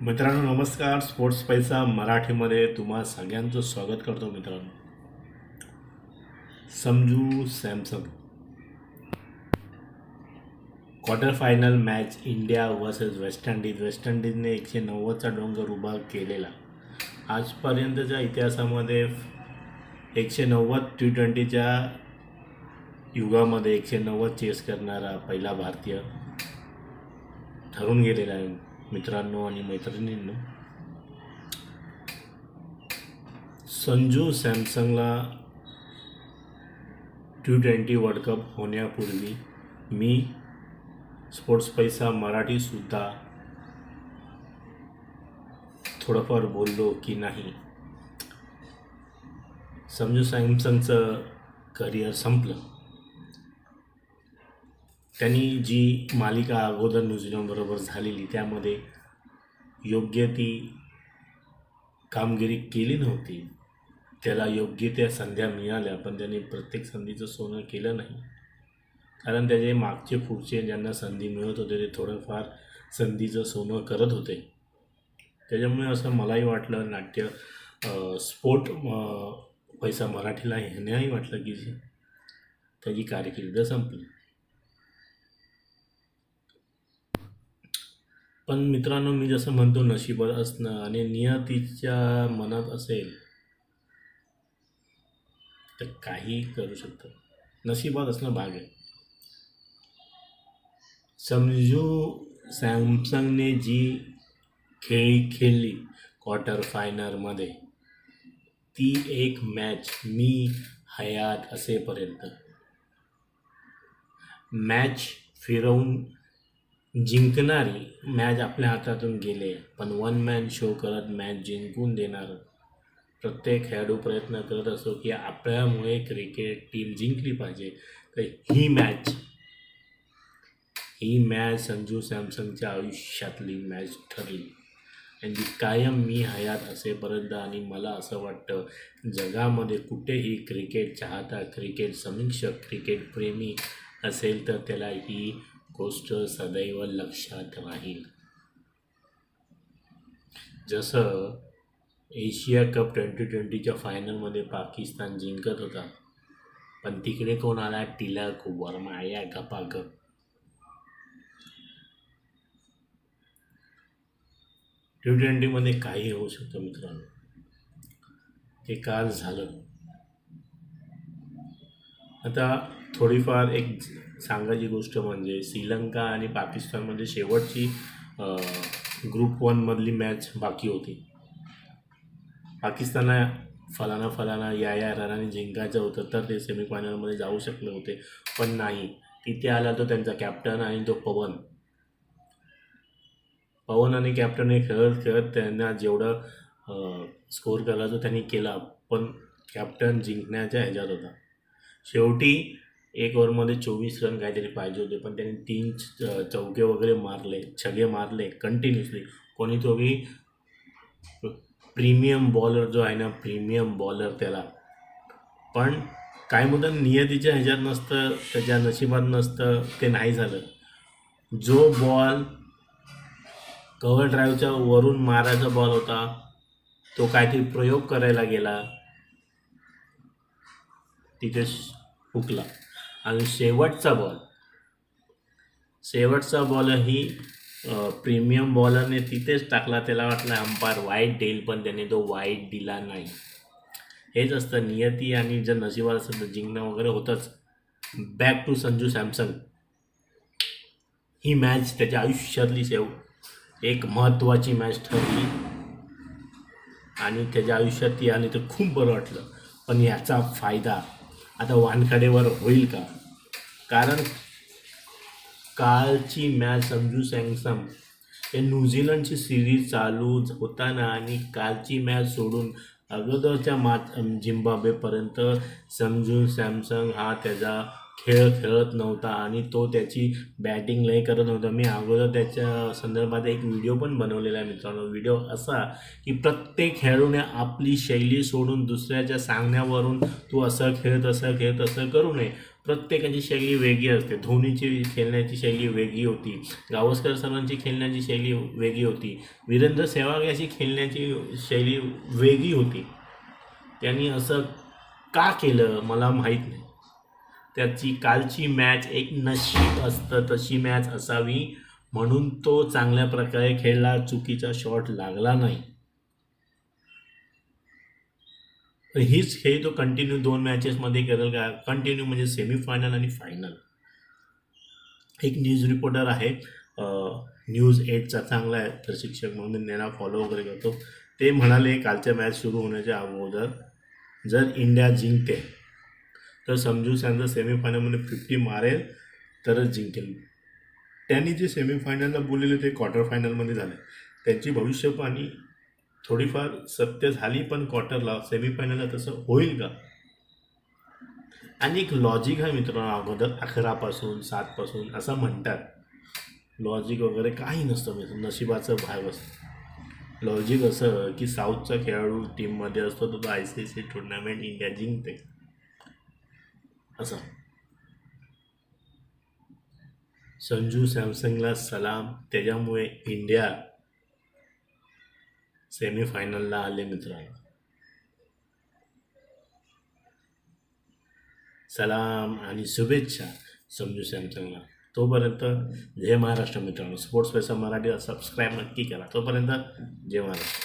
मित्रांनो नमस्कार. स्पोर्ट्स पैसा मराठीमध्ये तुम्हा सगळ्यांचं स्वागत करतो. मित्रांनो, Sanju Samson quarter final match India versus West Indies. West इंडिजने 190चा डोंगर उभा केलेला. आजपर्यंतच्या इतिहासामध्ये 190 T20च्या युगामध्ये 190 चेस करणारा पहिला भारतीय ठरून गेलेला आहे. मित्रांनो आणि मैत्रिणींनो, संजू सॅमसनला T20 वर्ल्ड कप होण्यापूर्वी मी स्पोर्ट्स पैसा मराठीसुद्धा थोडंफार बोललो की नाही. संजू सॅमसनचं करिअर संपलं. त्यांनी जी मालिका अगोदर न्यूझीलंडबरोबर झालेली त्यामध्ये योग्य ती कामगिरी केली नव्हती. त्याला योग्य त्या संध्या मिळाल्या, पण त्यांनी प्रत्येक संधीचं सोनं केलं नाही. कारण त्याचे मागचे पुढचे ज्यांना संधी मिळत होते ते थोडंफार संधीचं सोनं करत होते. त्याच्यामुळे असं मलाही वाटलं, नाट्य स्पोर्ट पैसा मराठीला ह्यानेही वाटलं की त्याची कारकीर्द संपली. पण मित्रांनो, मी जसं म्हणतो, नशिबात असणं आणि नियतीच्या मनात असेल तर काही करू शकतं. नशिबात असणं भाग आहे. संजू सॅमसनने जी खेळली क्वार्टर फायनलमध्ये, ती एक मॅच मी हयात असेपर्यंत मॅच फिरवून जिंकणारी मॅच आपल्या हातातून गेले, पण वन मॅन शो करत मॅच जिंकून देणार प्रत्येक खेळाडू प्रयत्न करत असतो की आपल्यामुळे क्रिकेट टीम जिंकली पाहिजे. तर ही मॅच संजू सॅमसनच्या आयुष्यातली मॅच ठरली आणि ती कायम मी हयात असेपर्यंत. आणि मला असं वाटतं, जगामध्ये कुठेही क्रिकेट चाहता, क्रिकेट समीक्षक, क्रिकेट प्रेमी असेल तर त्याला ही गोष्ट सदैव लक्षात राहील. जसं एशिया कप 2020च्या फायनलमध्ये पाकिस्तान जिंकत होता, पण तिकडे कोण आला? तिलक वर्मा या गपागप. T20मध्ये काही होऊ शकतं मित्रांनो. ते काल झालं. आता थोडीफार एक सांगायची गोष्ट म्हणजे श्रीलंका आणि पाकिस्तानमध्ये शेवटची ग्रुप 1मधली मॅच बाकी होती. पाकिस्तानला फलाना या रनाने जिंकायचं होतं तर ते सेमीफायनलमध्ये जाऊ शकले होते, पण नाही. तिथे आला तो त्यांचा कॅप्टन आणि तो पवन आणि कॅप्टनने खेळत त्यांना जेवढं स्कोअर करायचं त्यांनी केला, पण कॅप्टन जिंकण्याच्या ह्याच्यात होता. शेवटी एक ओव्हरमध्ये 24 रन काहीतरी पाहिजे होते, पण त्यांनी 3 चौके वगैरे मारले, छगे मारले कंटिन्युअसली. कोणी तो बी प्रीमियम बॉलर जो आहे ना, प्रीमियम बॉलर त्याला. पण काय म्हणतात, नियतीच्या ह्याच्यात नसतं, त्याच्या नशिबात नसतं, ते नाही झालं. जो बॉल कव्हर ड्राईव्हच्या वरून मारायचा बॉल होता, तो काहीतरी प्रयोग करायला गेला, तिथे हुकला. आणि शेवटचा बॉलही प्रीमियम बॉलरने तिथेच टाकला. त्याला वाटलं अंपायर वाईट देईल, पण त्याने तो वाईट दिला नाही. हेच असतं नियती, आणि जर नशिबात असेल तर जिंकणं वगैरे होतंच. Back to Sanju Samson. ही मॅच त्याच्या आयुष्यातली एक महत्त्वाची मॅच ठरली आणि त्याच्या आयुष्यात ती आली तर खूप बरं वाटलं. पण याचा फायदा आता वानखेडेवर होईल का? कारण कालची मॅच संजू सॅमसन हे न्यूझीलंडची सिरीज चालू होताना आणि कालची मॅच सोडून अगोदरच्या झिम्बाब्वेपर्यंत संजू सॅमसन हा त्याचा खेळ खेळत नव्हता आणि तो त्याची बॅटिंग लय करत नव्हता. मी अगोदर त्याच्या संदर्भात एक व्हिडिओ पण बनवलेला आहे मित्रांनो. व्हिडिओ असा की प्रत्येक खेळाडूने आपली शैली सोडून दुसऱ्याच्या सांगण्यावरून तू असं खेळ तसं खेळ तसं करू नये. प्रत्येकाची शैली वेगळी असते. धोनीची खेळण्याची शैली वेगळी होती, गावस्कर सरांची खेळण्याची शैली वेगळी होती, वीरेंद्र सेहवाग याची खेळण्याची शैली वेगळी होती. त्यांनी असं का केलं मला माहीत नाही. त्याची कालची मॅच एक नशीब असतं तशी मॅच असावी म्हणून तो चांगल्या प्रकारे खेळला, चुकीचा शॉट लागला नाही. हीच खेळ तो कंटिन्यू 2 मॅचेसमध्ये करेल का? कंटिन्यू म्हणजे सेमीफायनल आणि फायनल. एक न्यूज रिपोर्टर आहे न्यूज 8चा चांगला आहे प्रशिक्षक म्हणून मी त्यांना फॉलो वगैरे करतो. ते म्हणाले कालच्या मॅच सुरू होण्याच्या अगोदर जर इंडिया जिंकते तर संजू सॅमसन सेमीफायनलमध्ये 50 मारेल तरच जिंकेल. त्यांनी जे सेमीफायनलला बोललेले ते क्वार्टर फायनलमध्ये झाले. त्यांची भविष्यवाणी थोडीफार सत्य झाली, पण क्वार्टरला सेमीफायनलला तसं होईल का? आणि एक लॉजिक आहे मित्रांनो, अगोदर 11पासून 7पासून असं म्हणतात. लॉजिक वगैरे काही नसतं मित्रांनो, नशिबाचं भाग असतं. लॉजिक असं की साऊथचा खेळाडू टीममध्ये असतो तर तो ICC टुर्नामेंट इंडिया जिंकते असं. संजू सॅमसनला सलाम, त्याच्यामुळे इंडिया सेमीफायनलला आले मित्रांनो. सलाम आणि शुभेच्छा संजू सॅमसनला. तोपर्यंत जय महाराष्ट्र मित्रांनो. स्पोर्ट्स पैसा मराठीला सबस्क्राईब नक्की करा. तोपर्यंत जय महाराष्ट्र.